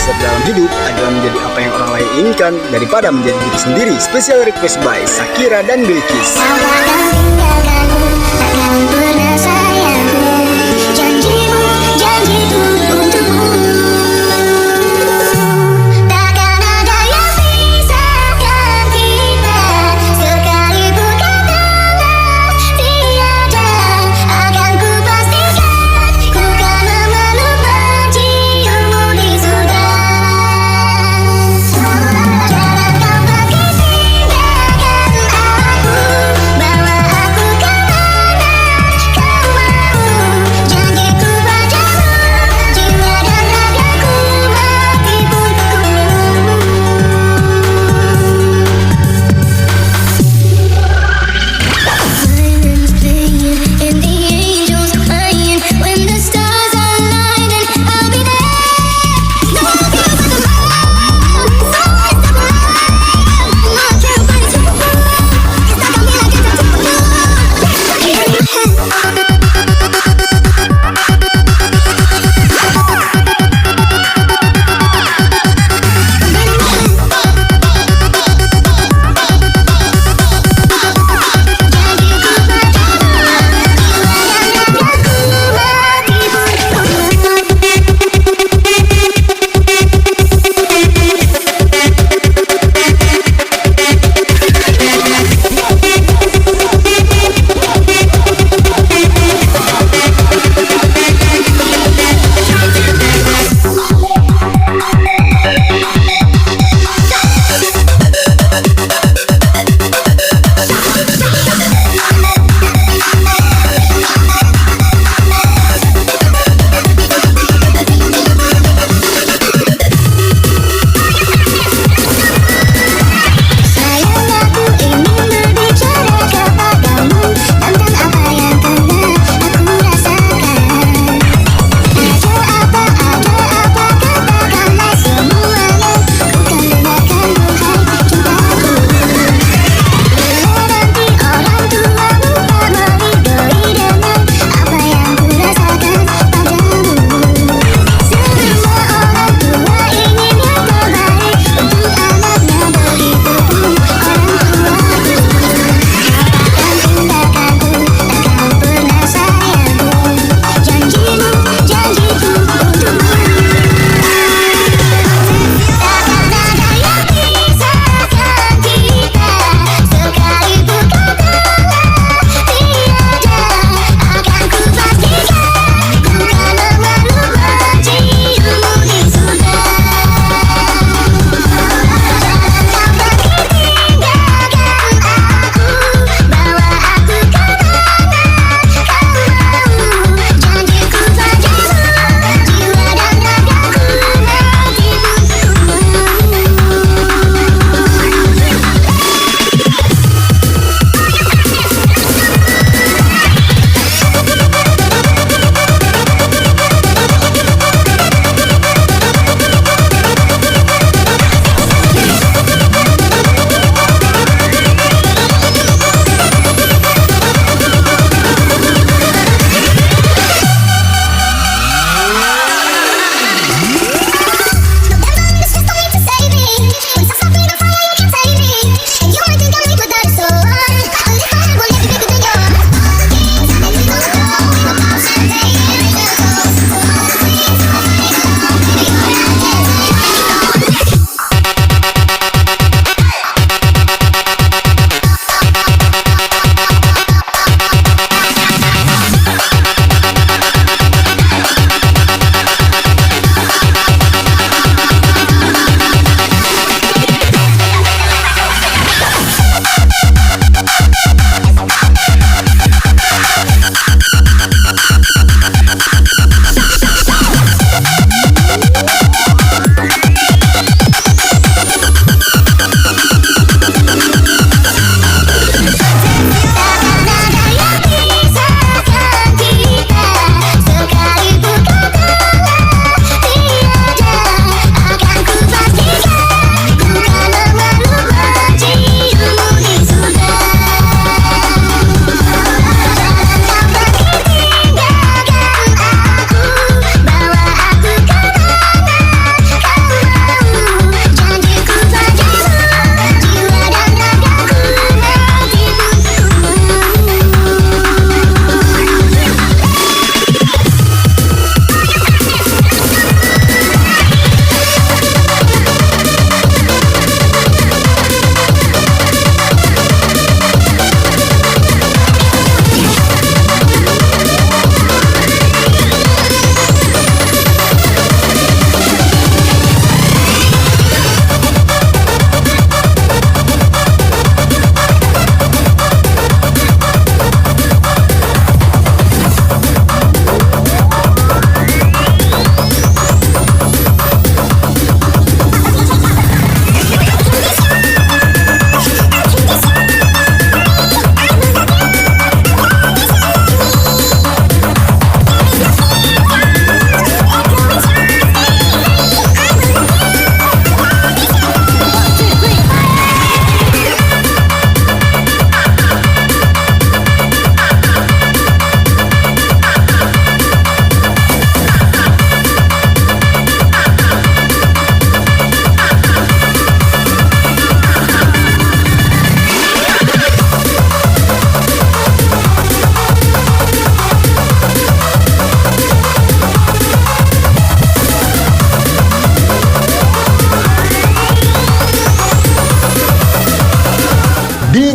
terbesar dalam hidup adalah menjadi apa yang orang lain inginkan daripada menjadi diri sendiri. Special request by Shakira dan Bilkis. Kau takkan tinggalkanku, takkan pernah sayangku. Janjimu, janjiku untukmu. Takkan ada yang pisahkan kita, sekalipun katalah tiada. Akan ku pastikan, ku kan memeluk menciummu di surga. Jangan kau pergi tinggalkan aku, bawa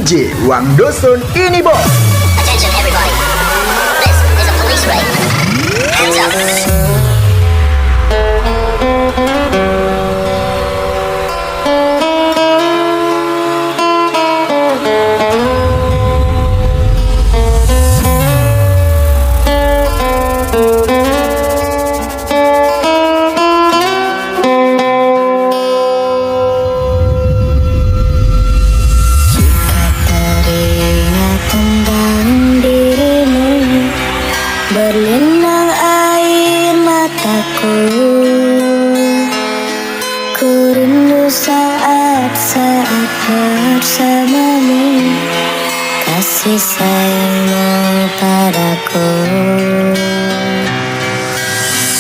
DJ Wang Dosun ini bos. Attention everybody. This is a police raid. Hands up. Berlinang air mataku, ku rindu saat-saat bersamamu, kasih sayangmu padaku.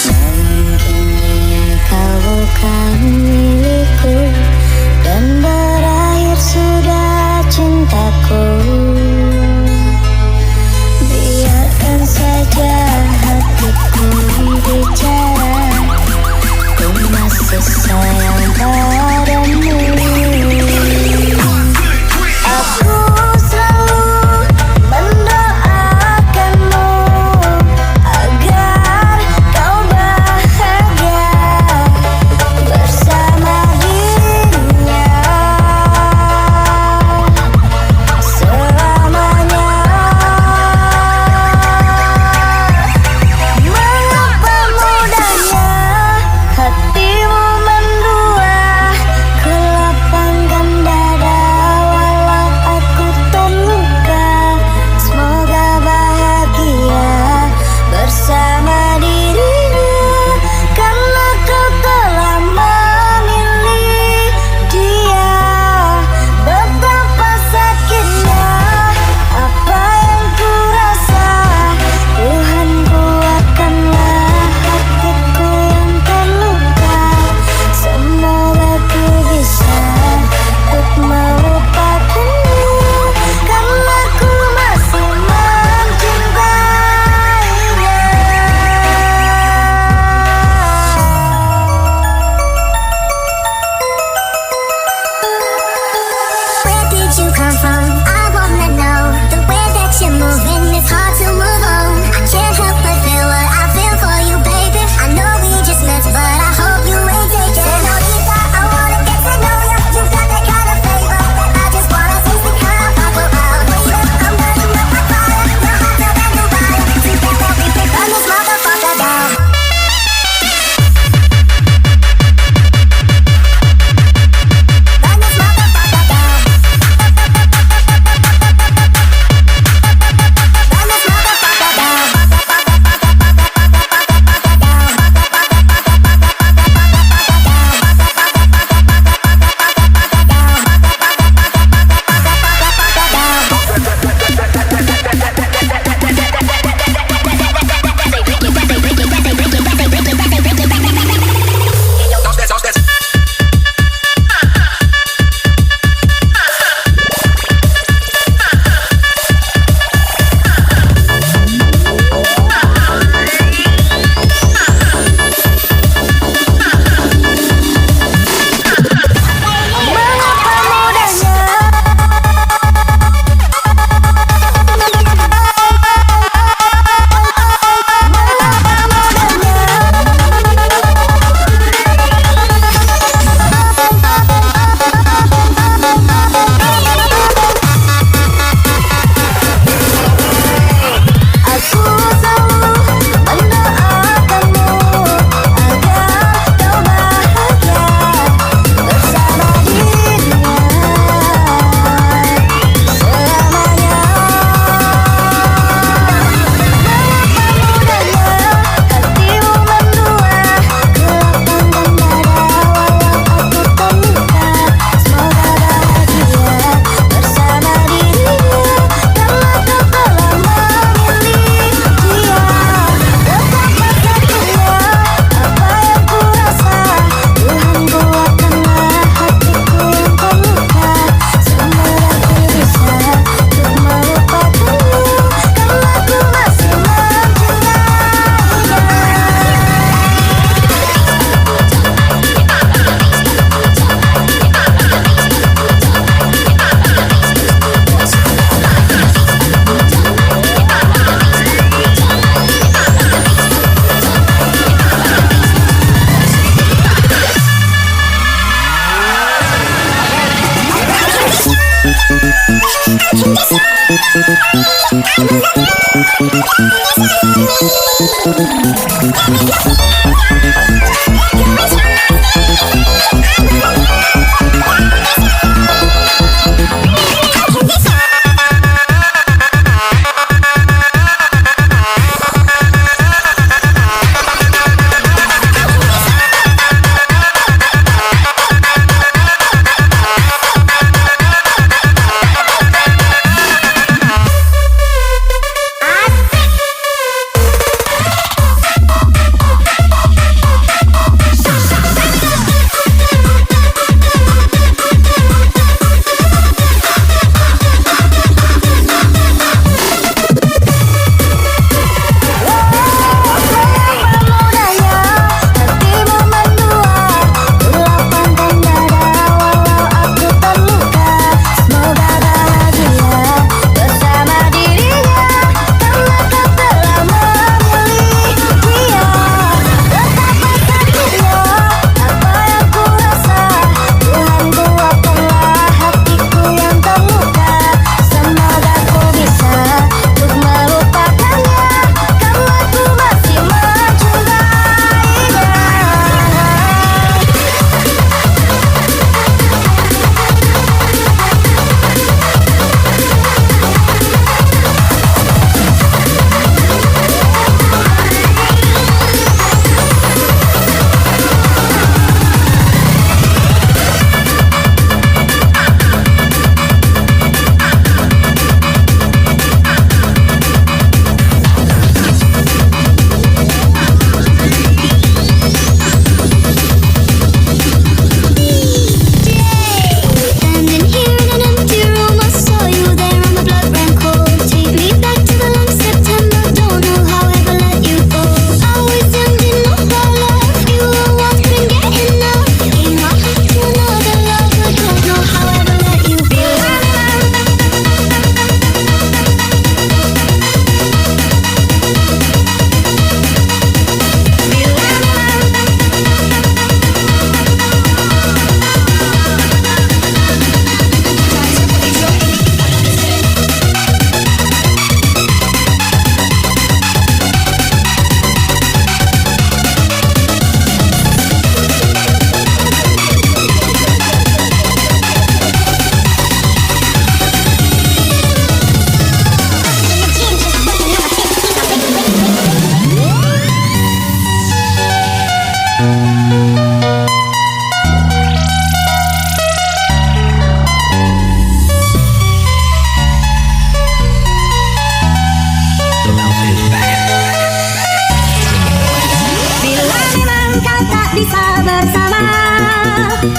Namun kini kau bukan milikku, dan berakhir sudah cintaku. Biarkan saja hatiku bicara, ku masih sayang padamu. Aku selalu mendoakanmu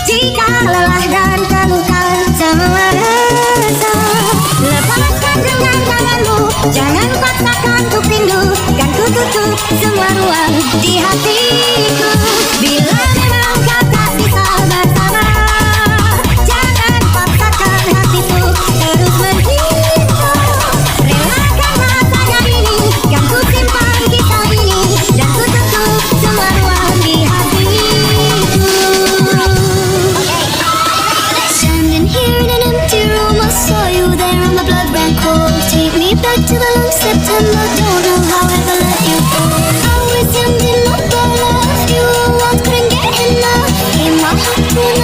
Jika lelah dan terluka semua rasa, lepaskan dengan tanganmu. Jangan paksakan untuk rindu, kan ku tutup semua ruang di hatiku. Bila memang kau tak bisa bersama, jangan paksakan hatiku terus mencinta. Relakan rasanya ini, kan ku simpan kisah ini, dan ku tutup semua ruang di hatiku. Standing here in an empty room, I saw you there and my blood ran cold. Take me back to the long September, don't know how I ever let you go. Always ending up our love, you were one, couldn't get enough. In my heart,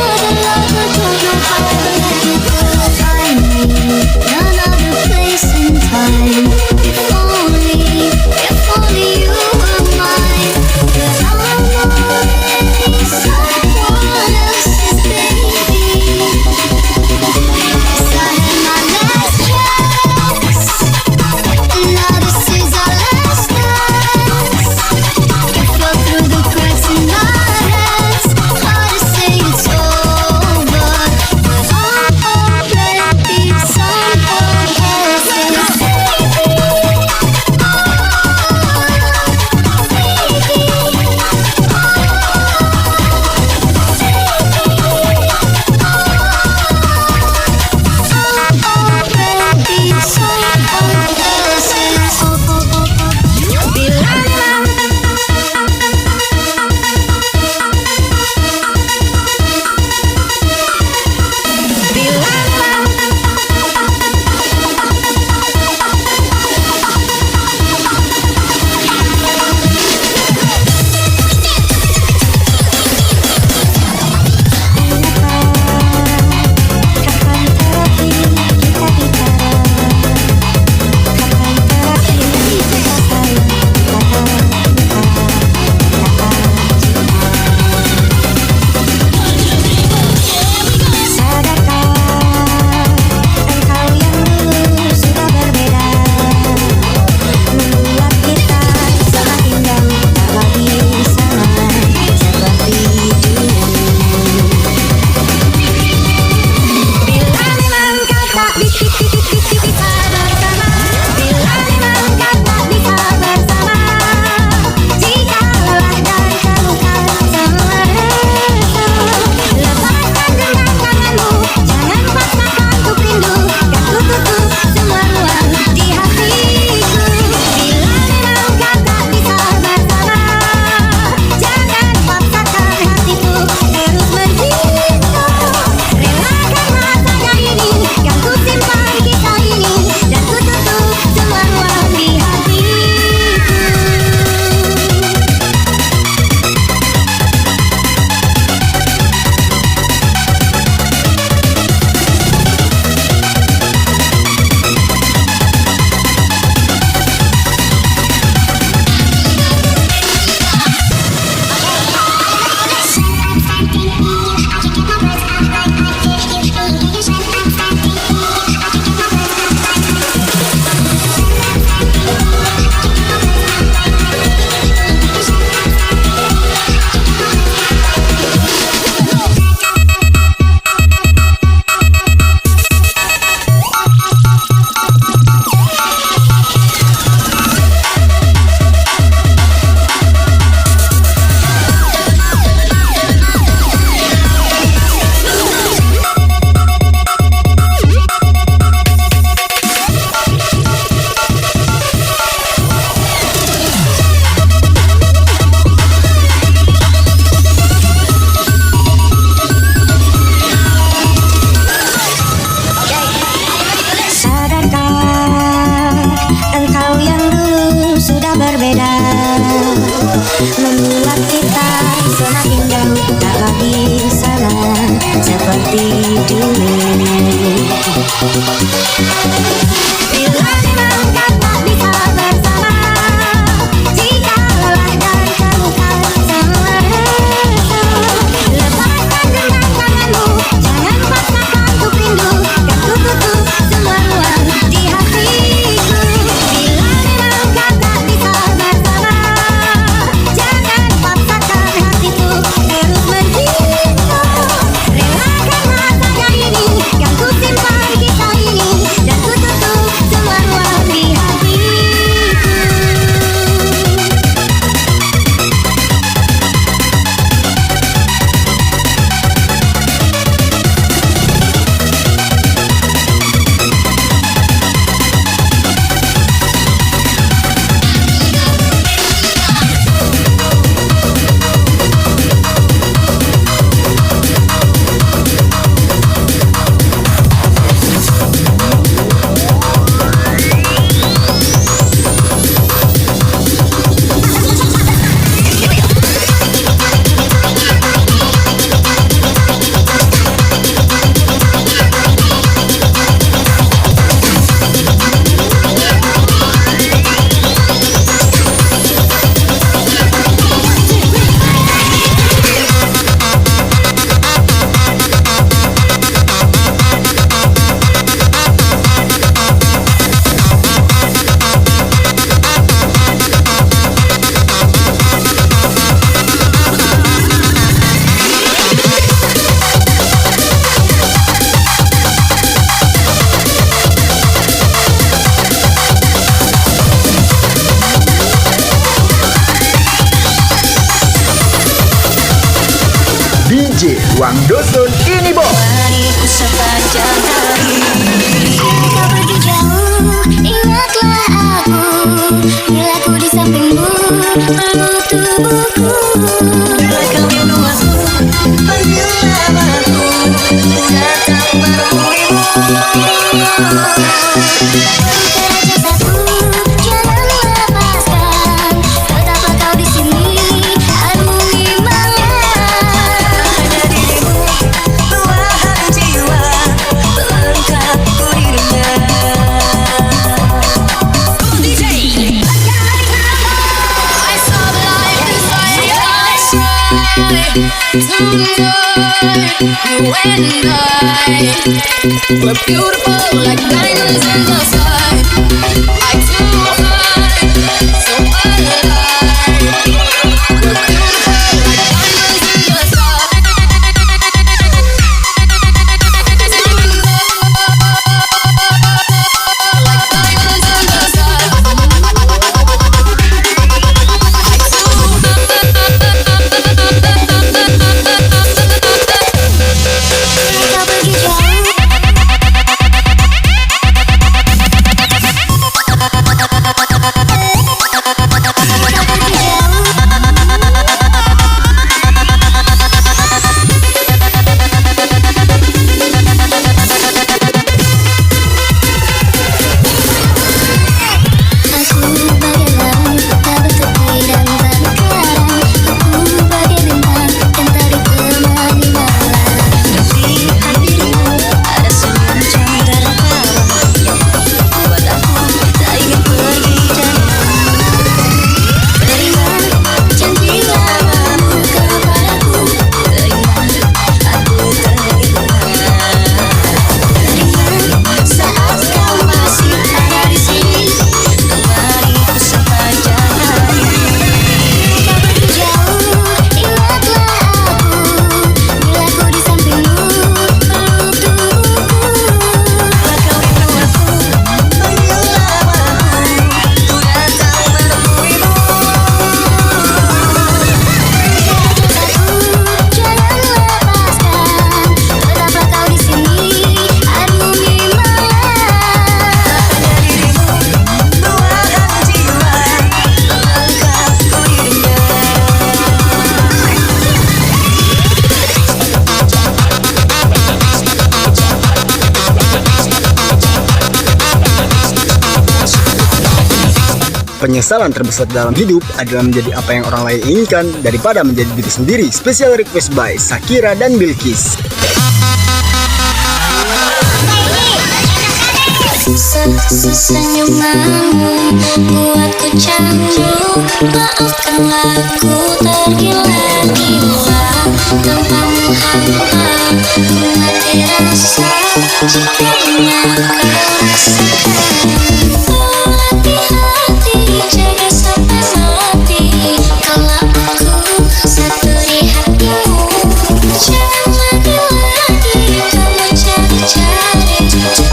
membuat kita semakin jauh, tak lagi sama seperti dulu. Bila memang tak bisa bersama, jika lelah dan terluka semua rasa, lepaskan dengan tanganmu, jangan paksakan untuk rindu, kan ku tutup semua ruang di hatiku. Bila memang tak bisa bersama, jangan paksakan hatiku terus mencinta. Relakan rasanya ini, kan ku simpan kisah ini, dan ku tutup semua ruang di hatiku. DJ Wang Dosun ini bos. Mariku sepanjang hari, kau pergi jauh, ingatlah aku. Bila ku di sampingmu, peluk tubuhku. Bila kau rindu aku, panggillah aku, datang menemuimu. Jasaku, jangan lepaskan, tetaplah kau di sini, aduh imamnya. Hanya dirimu, belahan jiwa, pelengkapku dirinya. DJ, I saw the light inside your eyes, tonight, you and I, we're beautiful like diamonds in the sky. I too high, so alive. We're beautiful like diamonds in the sky. Like diamonds in the sky. Kau pergi jauh. Penyesalan terbesar dalam hidup adalah menjadi apa yang orang lain inginkan daripada menjadi diri sendiri. Special request by Shakira dan Bilkis. Senyumanmu buatku canggung. Maafkanlah aku tergila-gila. Tanpamu hampa ku mati rasa. Jika ini aku rasakan. Oh hati-hati, jaga sampai mati. Kalau aku satu di hatimu, jangan lagi-lagi kamu cari-cari.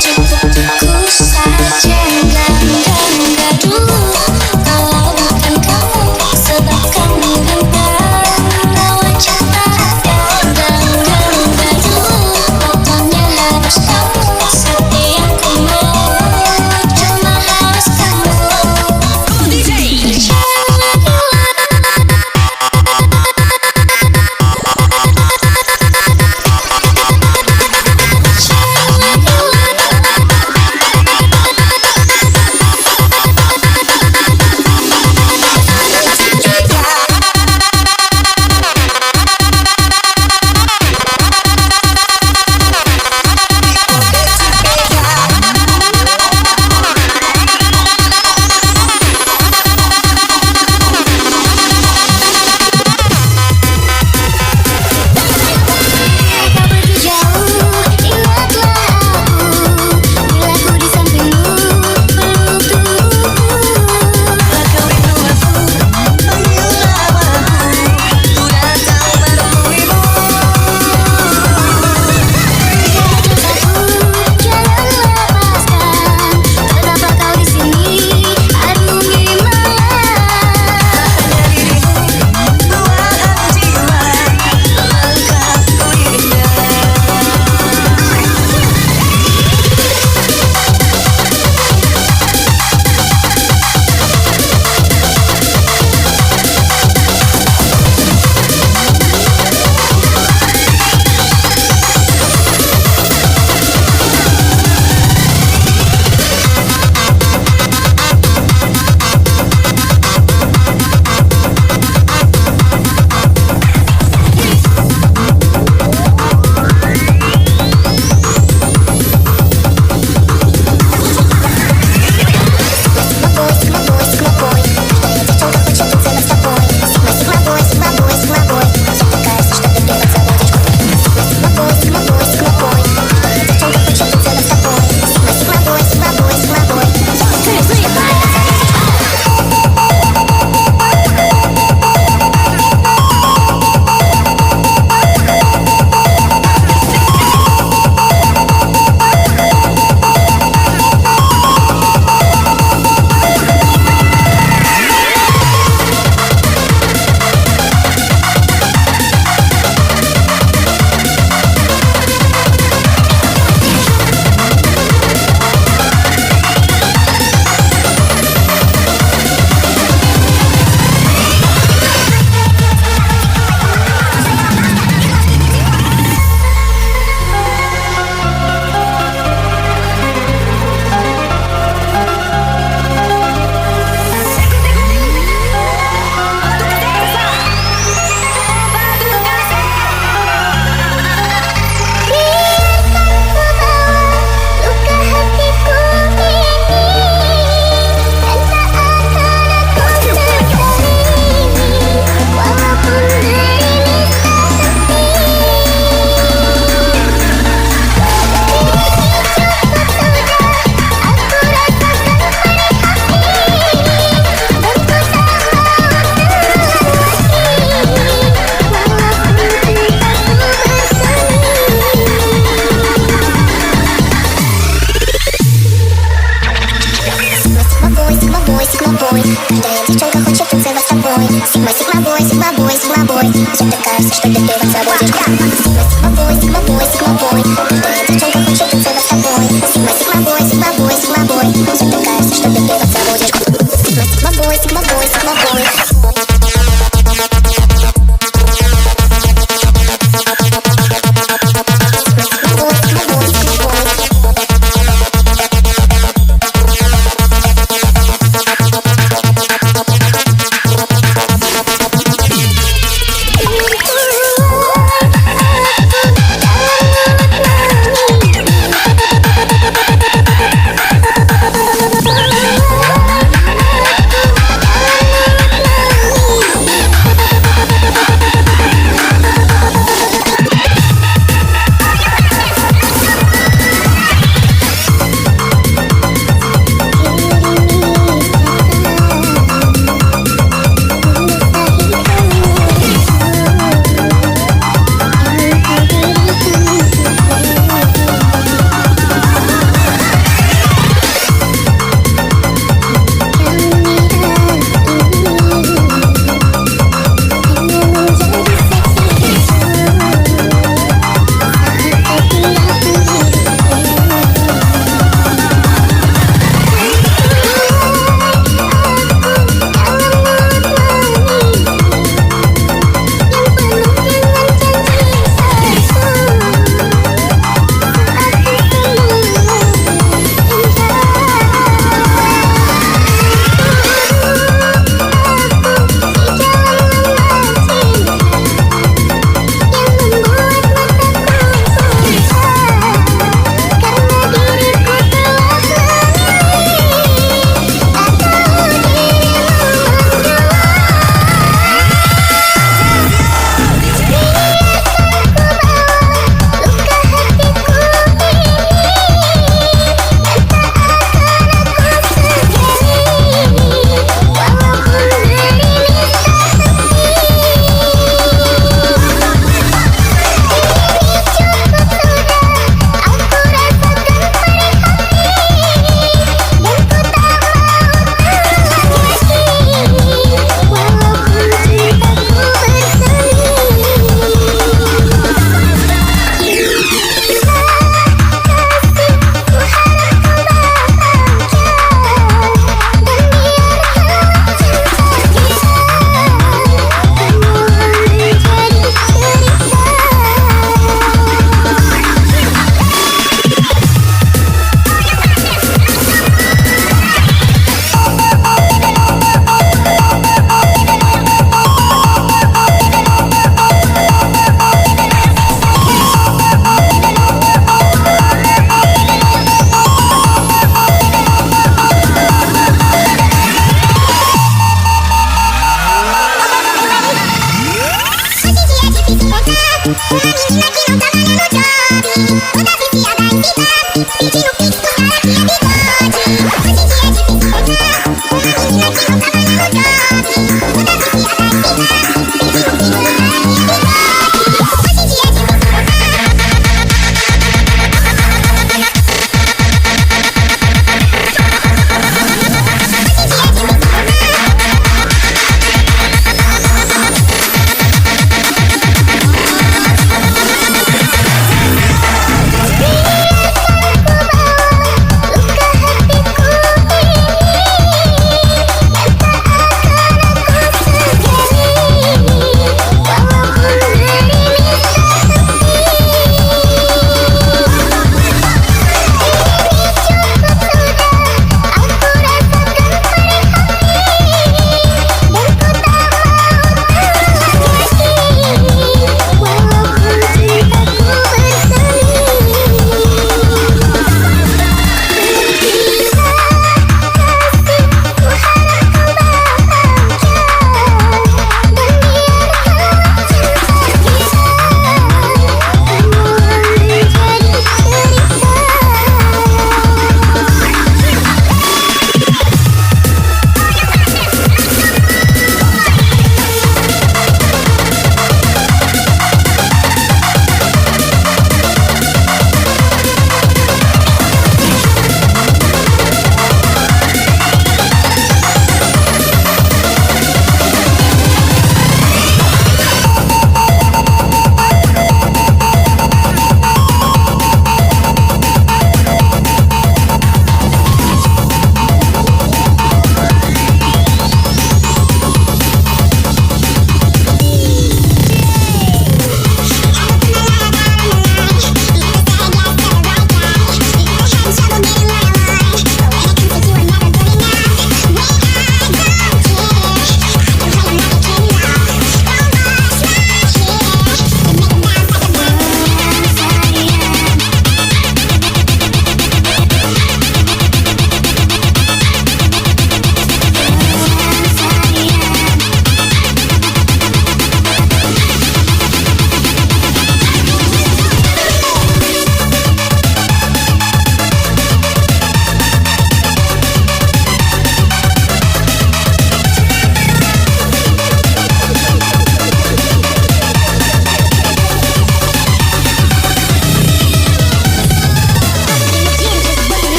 Cukup saja enggak dulu. Kalau bukan kamu, sebab kamu gentar bawa cinta. Enggak dulu. Pokoknya harus kamu, setiap ku mau. Cuma harus kamu.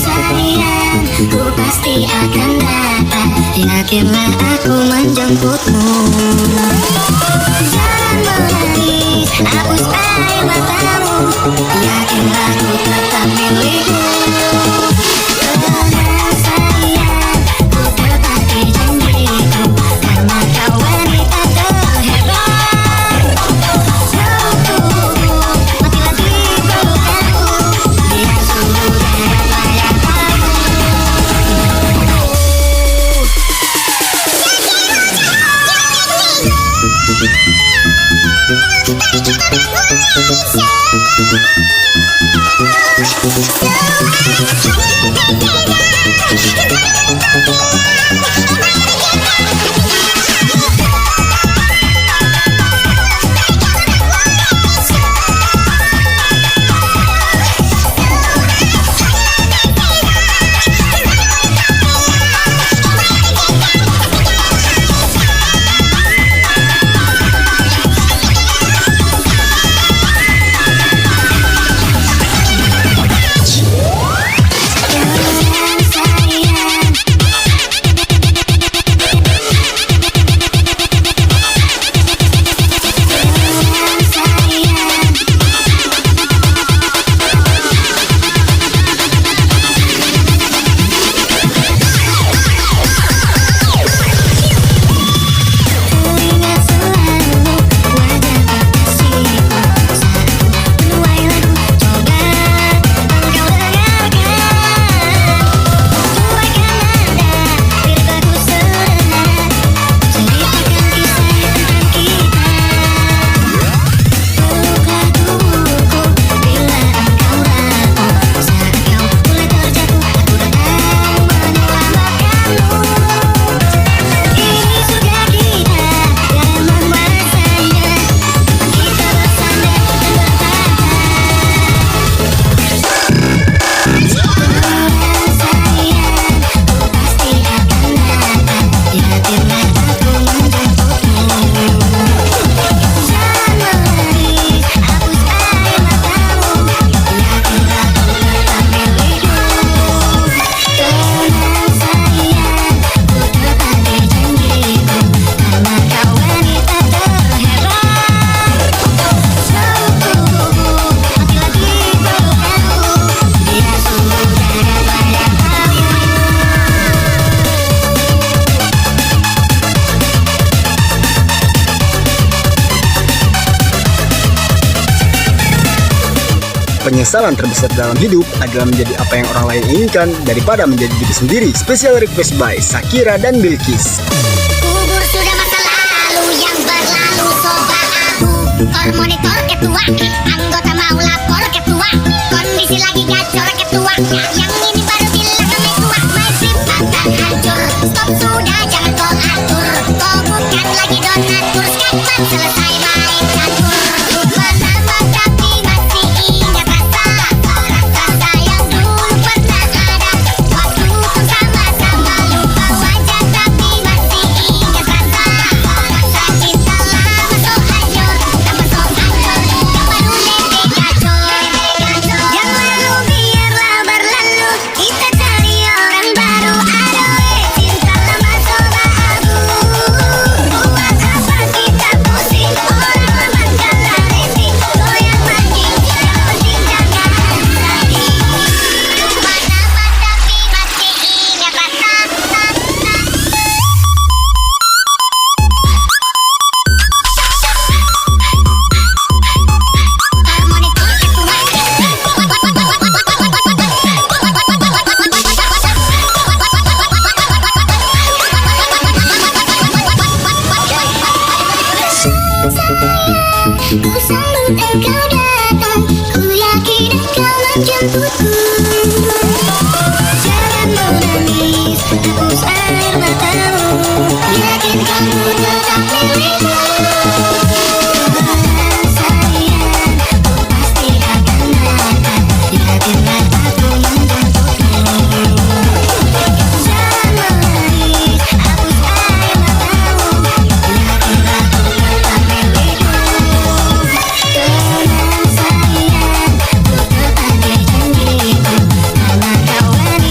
sayang, ku pasti akan datang. Yakinlah aku menjemputmu. Jangan menangis, hapus air matamu. Yakinlah ku tetap milikmu. Tenang sayang, ku tepati janjiku, karena kau wanita terhebat. Pelukku, matilah di pelukanku, biar seluruh darat layak tahu. Penyesalan terbesar dalam hidup adalah menjadi apa yang orang lain inginkan daripada menjadi diri sendiri. Special request by Shakira dan Bilkis. Kubur sudah masa lalu yang berlalu, soba abu. Kor monitor ketua, anggota mau lapor ketua. Kondisi lagi gacor ketua, yang ini baru bilang kami tua. Masih patah hancur, stop sudah jangan kau atur. Kau bukan lagi donatur, sekarang selesai main catur. Lama tapi masih ingat rasa yang dulu pernah ada. Waktu itu sama-sama lupa wajah tapi masih ingat rasa cinta lama so hancur, tambah so hancur, yang baru lebe gacor. Yang lalu biarlah berlalu, kita cari orang baru. Aduh cinta lama so bahagu. Buat apa kita pusing, orang memandang resing. Goyang makin, yang penting jangan sakit. Lama tapi masih ingat rasa. Monitor ku sambut engkau datang, ku yakin engkau menjemputku. Jangan menangis, hapus air matamu. Yakin kamu tetap milikku. Tenang sayang, ku pasti akan datang. Yakinlah aku menjemputmu. Jangan menangis, hapus air matamu. Yakinlah ku tetap milikku. Tenang sayang, ku tepati janjiku, karena kau wanita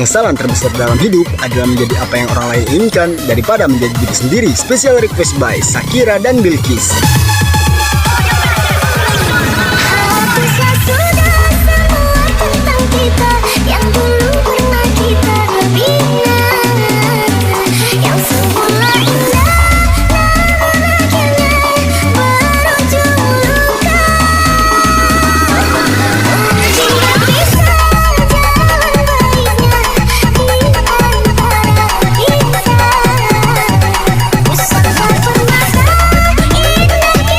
Penyesalan terbesar dalam hidup adalah menjadi apa yang orang lain inginkan daripada menjadi diri sendiri. Special request by Shakira dan Bilkis. Hapuslah sudah semua tentang kita yang dulu pernah kita bina, yang semula indah namun akhirnya berujung luka. Hingga pisah jalan baiknya di antara kita. Usahlah permata indah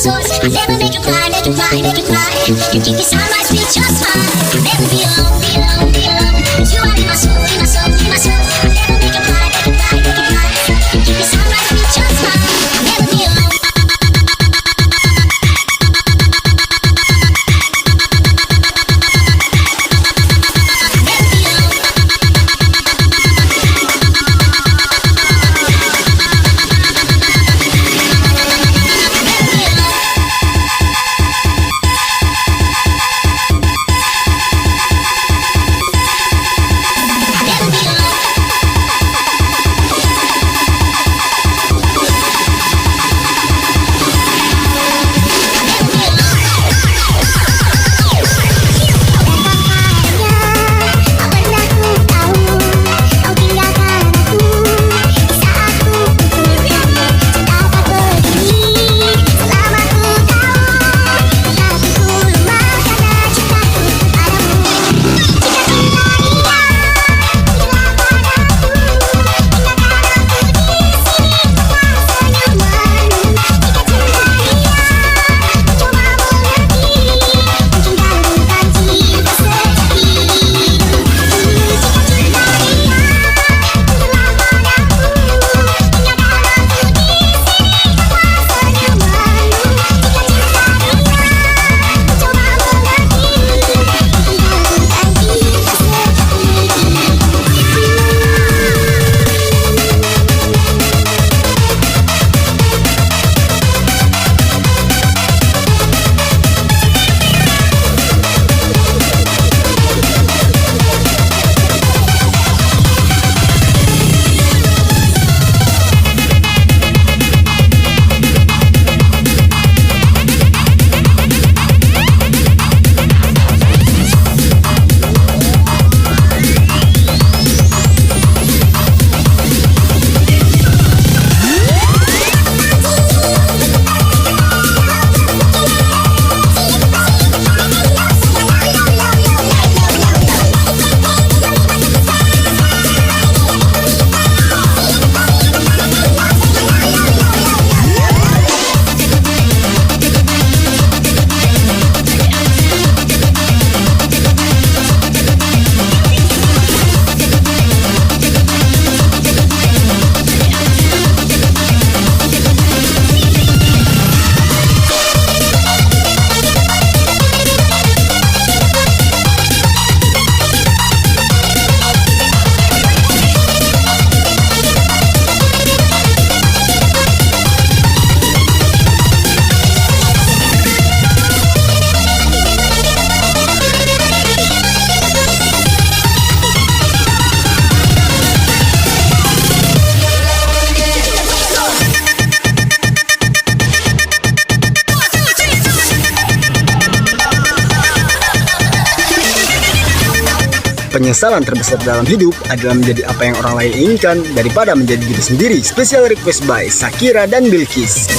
source. I never make you cry, make you cry, make you cry. You keep me sunrise, feel just fine. Never be alone, be alone, be alone. You are in my soul, in my soul, in my soul. I never make you cry, make you cry, make you cry. You keep me sunrise, feel just fine. Never be alone. Penyesalan terbesar dalam hidup adalah menjadi apa yang orang lain inginkan daripada menjadi diri sendiri. Special request by Shakira dan Bilkis.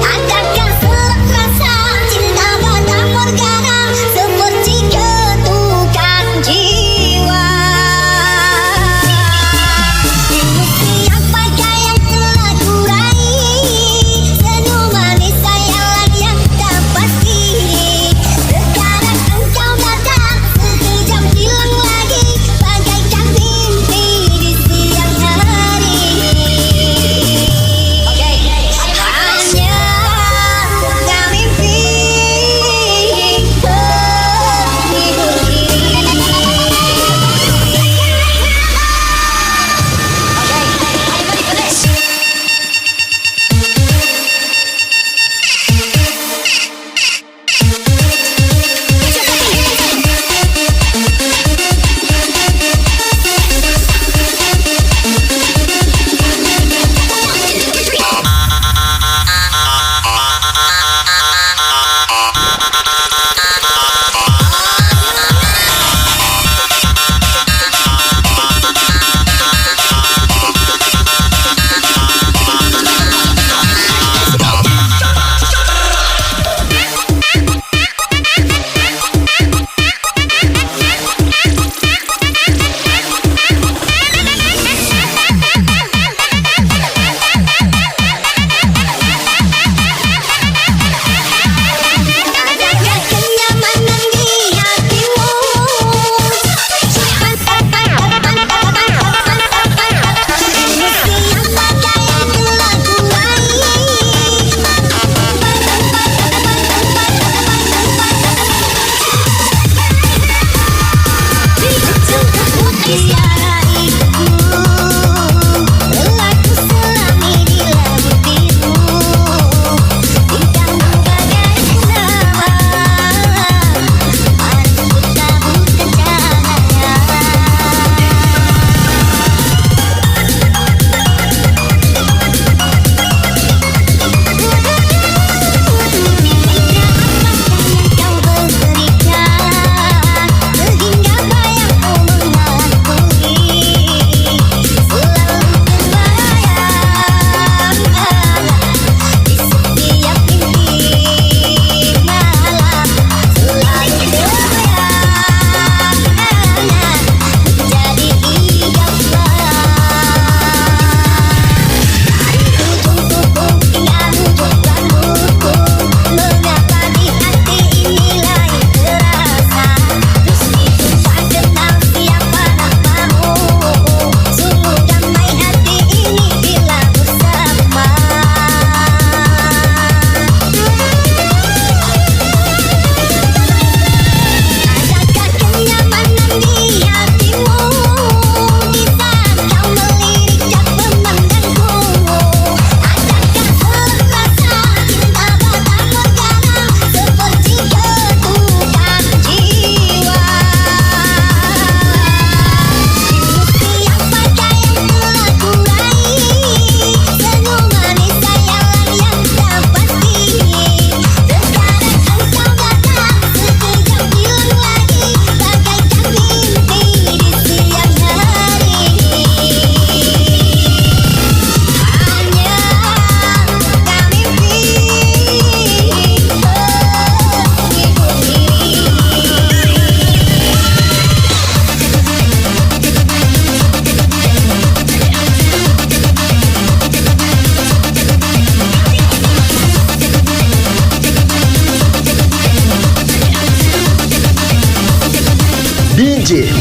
Adakah selek rasa cinta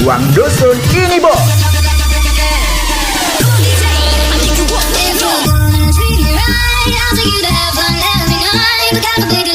Ruang Dusun ini bos. Treat you right, I'll take you to heaven every night. Look out the big